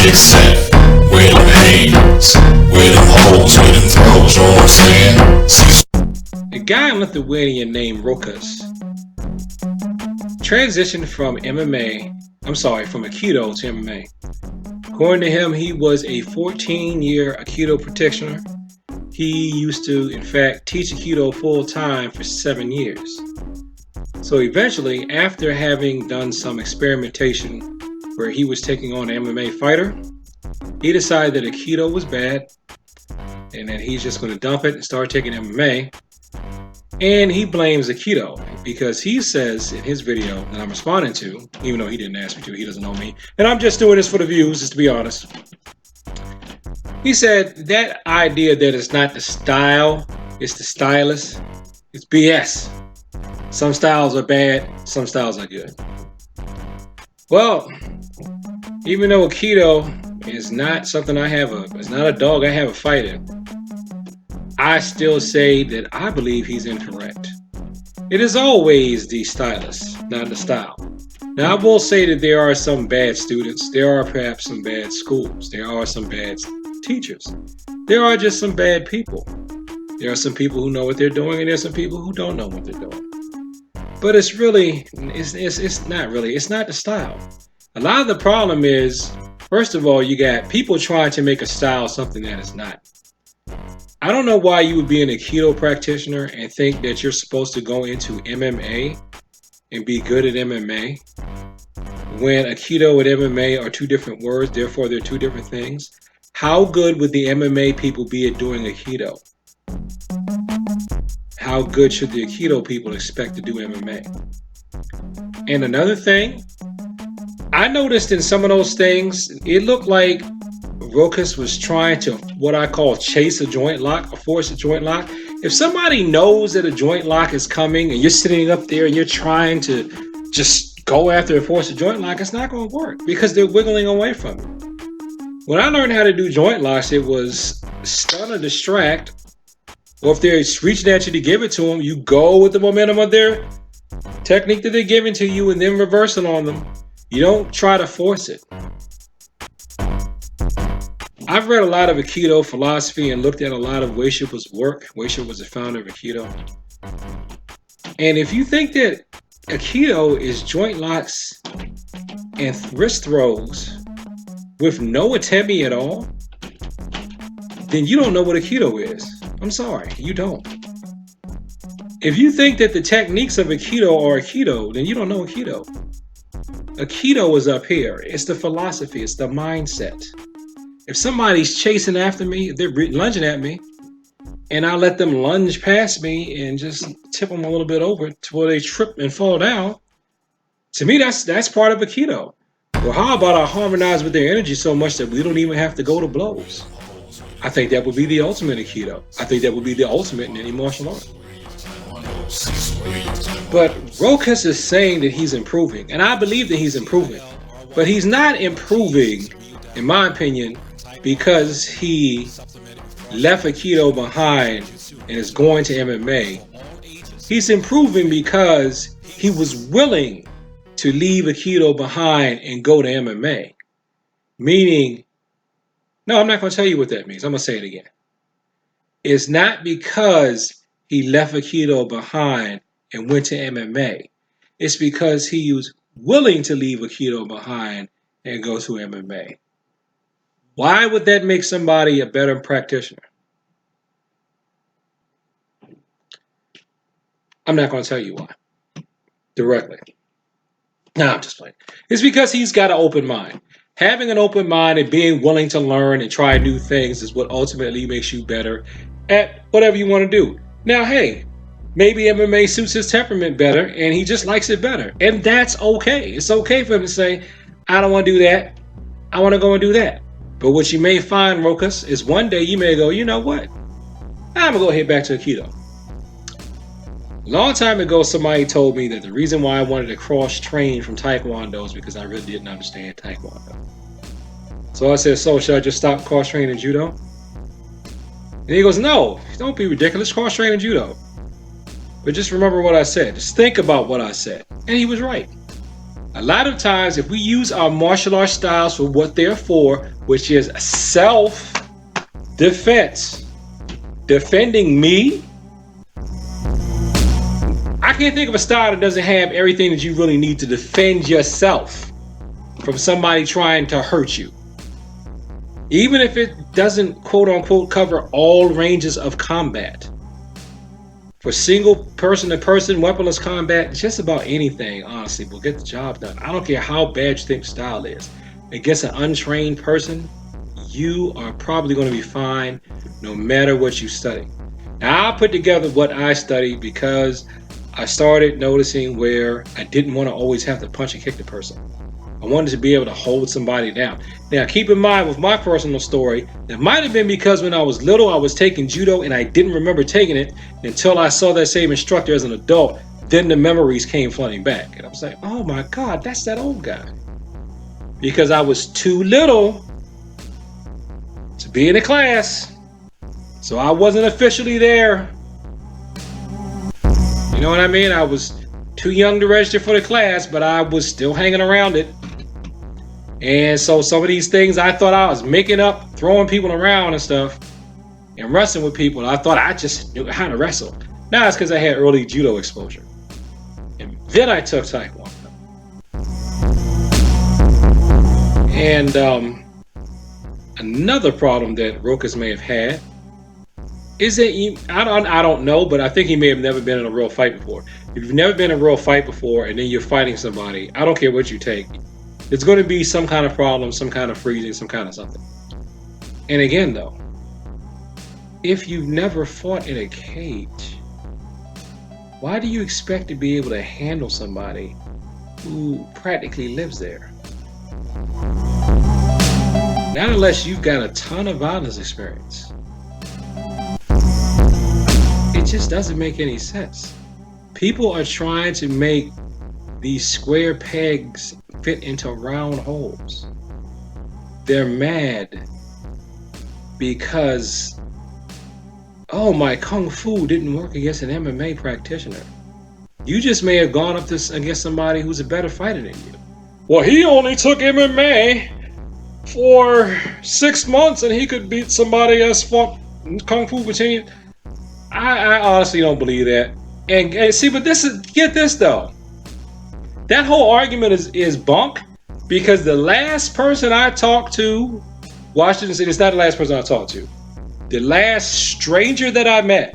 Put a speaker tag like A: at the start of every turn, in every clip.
A: get set. Where them hands, where them holes, where them throws, you know what I'm saying? Cecil.
B: A guy in Lithuania named Rokas transitioned from Aikido to MMA. According to him, he was a 14-year Aikido practitioner. He used to, in fact, teach Aikido full-time for 7 years. So eventually, after having done some experimentation where he was taking on an MMA fighter, he decided that Aikido was bad and that he's just going to dump it and start taking MMA. And he blames Aikido because he says in his video that I'm responding to, even though he didn't ask me to, he doesn't know me, and I'm just doing this for the views, just to be honest. He said that idea that it's not the style, it's the stylist, it's BS. Some styles are bad, some styles are good. Well, even though Aikido is not something it's not a dog I have a fight in, I still say that I believe he's incorrect. It is always the stylist, not the style. Now, I will say that there are some bad students. There are perhaps some bad schools. There are some bad teachers. There are just some bad people. There are some people who know what they're doing, and there's some people who don't know what they're doing. But it's not the style. A lot of the problem is, first of all, you got people trying to make a style something that is not. I don't know why you would be an Aikido practitioner and think that you're supposed to go into MMA and be good at MMA when Aikido and MMA are two different words, therefore they're two different things. How good would the MMA people be at doing Aikido? How good should the Aikido people expect to do MMA? And another thing, I noticed in some of those things, it looked like Rokas was trying to, what I call, chase a joint lock or force a joint lock. If somebody knows that a joint lock is coming and you're sitting up there and you're trying to just go after and force a joint lock, it's not going to work because they're wiggling away from it. When I learned how to do joint locks, it was stun or distract, or if they're reaching at you to give it to them, you go with the momentum of their technique that they're giving to you and then reverse it on them. You don't try to force it. I've read a lot of Aikido philosophy and looked at a lot of Weishiba's work. Weishiba was the founder of Aikido. And if you think that Aikido is joint locks and wrist throws with no atemi at all, then you don't know what Aikido is. I'm sorry, you don't. If you think that the techniques of Aikido are Aikido, then you don't know Aikido. Aikido is up here. It's the philosophy. It's the mindset. If somebody's chasing after me, if they're lunging at me, and I let them lunge past me and just tip them a little bit over to where they trip and fall down, to me, that's part of Aikido. Well, how about I harmonize with their energy so much that we don't even have to go to blows? I think that would be the ultimate Aikido. I think that would be the ultimate in any martial art. But Rokas is saying that he's improving, and I believe that he's improving. But he's not improving, in my opinion, because he left Aikido behind and is going to MMA. He's improving because he was willing to leave Aikido behind and go to MMA. Meaning, no, I'm not going to tell you what that means. I'm going to say it again. It's not because he left Aikido behind and went to MMA. It's because he was willing to leave Aikido behind and go to MMA. Why would that make somebody a better practitioner? I'm not going to tell you why directly. No, I'm just playing. It's because he's got an open mind. Having an open mind and being willing to learn and try new things is what ultimately makes you better at whatever you want to do. Now, hey, maybe MMA suits his temperament better and he just likes it better. And that's okay. It's okay for him to say, I don't want to do that. I want to go and do that. But what you may find, Rokas, is one day you may go, you know what? I'm going to go head back to Aikido. A long time ago, somebody told me that the reason why I wanted to cross-train from Taekwondo is because I really didn't understand Taekwondo. So I said, so should I just stop cross-training Judo? And he goes, no, don't be ridiculous, cross-training Judo. But just remember what I said. Just think about what I said. And he was right. A lot of times, if we use our martial arts styles for what they're for, which is self-defense, defending me, I can't think of a style that doesn't have everything that you really need to defend yourself from somebody trying to hurt you. Even if it doesn't quote unquote cover all ranges of combat. For single person to person weaponless combat, just about anything, honestly, will get the job done. I don't care how bad you think style is. Against an untrained person, you are probably going to be fine no matter what you study. Now, I put together what I studied because I started noticing where I didn't want to always have to punch and kick the person. I wanted to be able to hold somebody down. Now, keep in mind with my personal story, it might have been because when I was little, I was taking judo and I didn't remember taking it until I saw that same instructor as an adult. Then the memories came flooding back. And I was like, oh my God, that's that old guy. Because I was too little to be in a class. So I wasn't officially there. You know what I mean? I was too young to register for the class, but I was still hanging around it. And so some of these things I thought I was making up, throwing people around and stuff, and wrestling with people. I thought I just knew how to wrestle. Now it's because I had early judo exposure. And then I took Taekwondo. And another problem that Rokas may have had is that I don't know, but I think he may have never been in a real fight before. If you've never been in a real fight before and then you're fighting somebody, I don't care what you take, it's going to be some kind of problem, some kind of freezing, some kind of something. And again, though, if you've never fought in a cage, why do you expect to be able to handle somebody who practically lives there? Not unless you've got a ton of violence experience. It just doesn't make any sense. People are trying to make these square pegs fit into round holes. They're mad because, oh, my Kung Fu didn't work against an MMA practitioner. You just may have gone up against somebody who's a better fighter than you. Well, he only took MMA for 6 months and he could beat somebody that's fought Kung Fu for 10 years. I honestly don't believe that. And see, but get this though. That whole argument is bunk because the last person I talked to, Washington State, it's not the last person I talked to. The last stranger that I met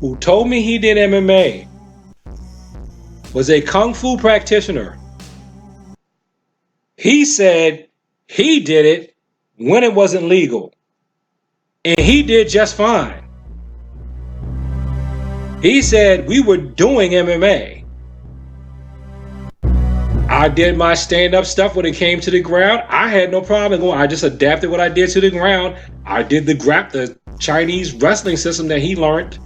B: who told me he did MMA was a Kung Fu practitioner. He said he did it when it wasn't legal. And he did just fine. He said we were doing MMA. I did my stand-up stuff when it came to the ground. I had no problem going. I just adapted what I did to the ground. I did the Chinese wrestling system that he learned,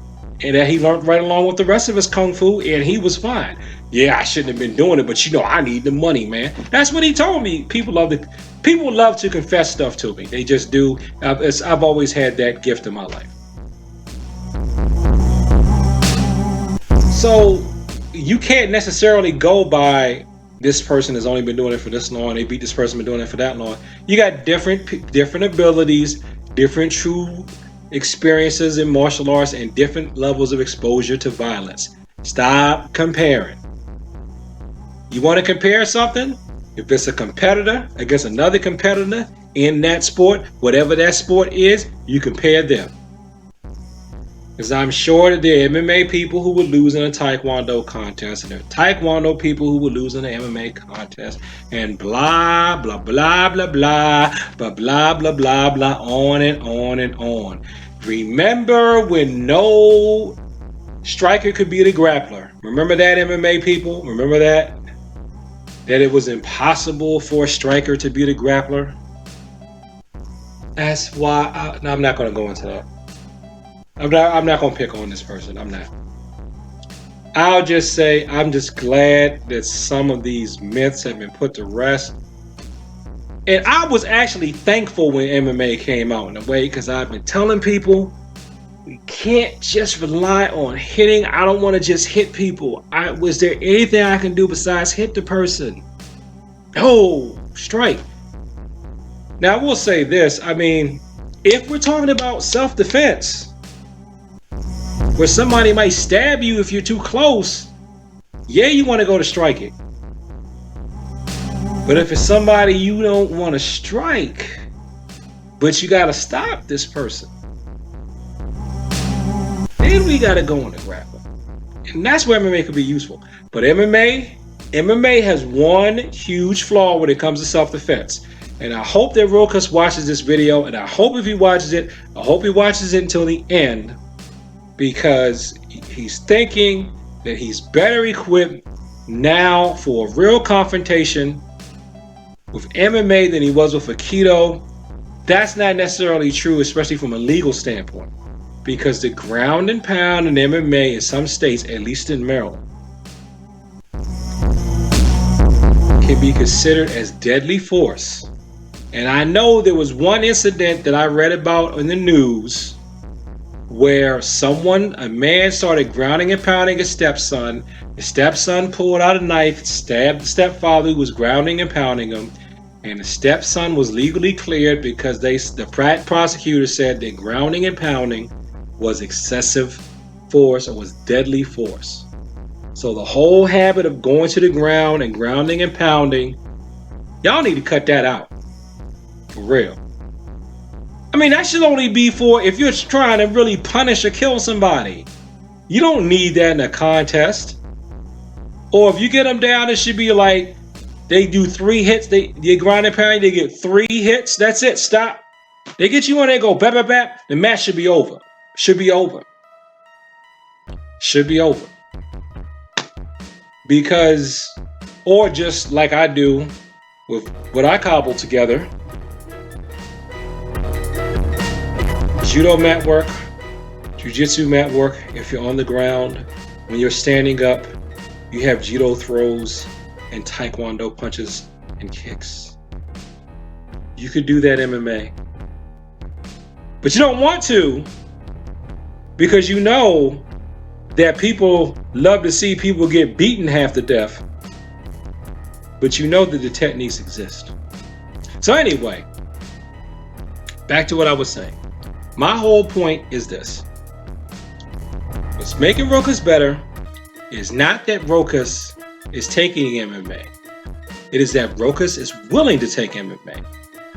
B: and that he learned right along with the rest of his Kung Fu, and he was fine. Yeah, I shouldn't have been doing it, but I need the money, man. That's what he told me. People love to confess stuff to me. They just do. I've always had that gift in my life. So you can't necessarily go by this person has only been doing it for this long. They beat this person been doing it for that long. You got different abilities, different true experiences in martial arts, and different levels of exposure to violence. Stop comparing. You want to compare something? If it's a competitor against another competitor in that sport, whatever that sport is, you compare them. Because I'm sure that there are MMA people who would lose in a Taekwondo contest, and there are Taekwondo people who would lose in an MMA contest, and blah, blah, blah, blah, blah, blah, blah, blah, blah, blah, on and on and on. Remember when no striker could beat a grappler? Remember that, MMA people? Remember that? That it was impossible for a striker to beat a grappler? That's why I'm not going to go into that. I'm not going to pick on this person. I'm not. I'll just say I'm just glad that some of these myths have been put to rest. And I was actually thankful when MMA came out in a way, because I've been telling people We can't just rely on hitting. I don't want to just hit people. Was there anything I can do besides hit the person? Oh, strike. Now I will say this. I mean, if we're talking about self-defense, where somebody might stab you if you're too close, yeah, you want to go to striking. But if it's somebody you don't want to strike, but you got to stop this person, then we got to go on the grappling. And that's where MMA could be useful. But MMA has one huge flaw when it comes to self-defense. And I hope that Rokas watches this video, and I hope if he watches it, I hope he watches it until the end, because he's thinking that he's better equipped now for a real confrontation with MMA than he was with Aikido. That's not necessarily true, especially from a legal standpoint, because the ground and pound in MMA in some states, at least in Maryland, can be considered as deadly force. And I know there was one incident that I read about in the news where a man started grounding and pounding his stepson. The stepson pulled out a knife, stabbed the stepfather who was grounding and pounding him, and the stepson was legally cleared because the prosecutor said that grounding and pounding was excessive force or was deadly force. So the whole habit of going to the ground and grounding and pounding, y'all need to cut that out. For real. I mean, that should only be for if you're trying to really punish or kill somebody. You don't need that in a contest. Or if you get them down, it should be like they do 3 hits. They grind and pound, they get 3 hits. That's it. Stop. They get you on there, go bap, bap, bap. The match should be over. Should be over. Should be over. Because, or just like I do with what I cobble together. Judo mat work, jiu-jitsu mat work. If you're on the ground, when you're standing up, you have judo throws and taekwondo punches and kicks. You could do that MMA. But you don't want to, because you know that people love to see people get beaten half to death. But you know that the techniques exist. So anyway, back to what I was saying. My whole point is this. What's making Rokas better is not that Rokas is taking MMA. It is that Rokas is willing to take MMA,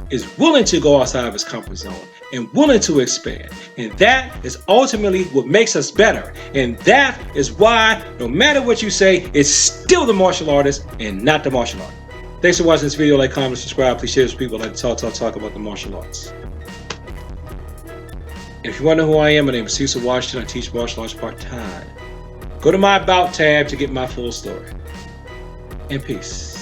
B: is willing to go outside of his comfort zone, and willing to expand. And that is ultimately what makes us better. And that is why, no matter what you say, it's still the martial artist and not the martial art. Thanks for watching this video. Like, comment, subscribe. Please share this with people. Like to talk about the martial arts. And if you want to know who I am, my name is Cecil Washington. I teach martial arts part-time. Go to my About tab to get my full story. And peace.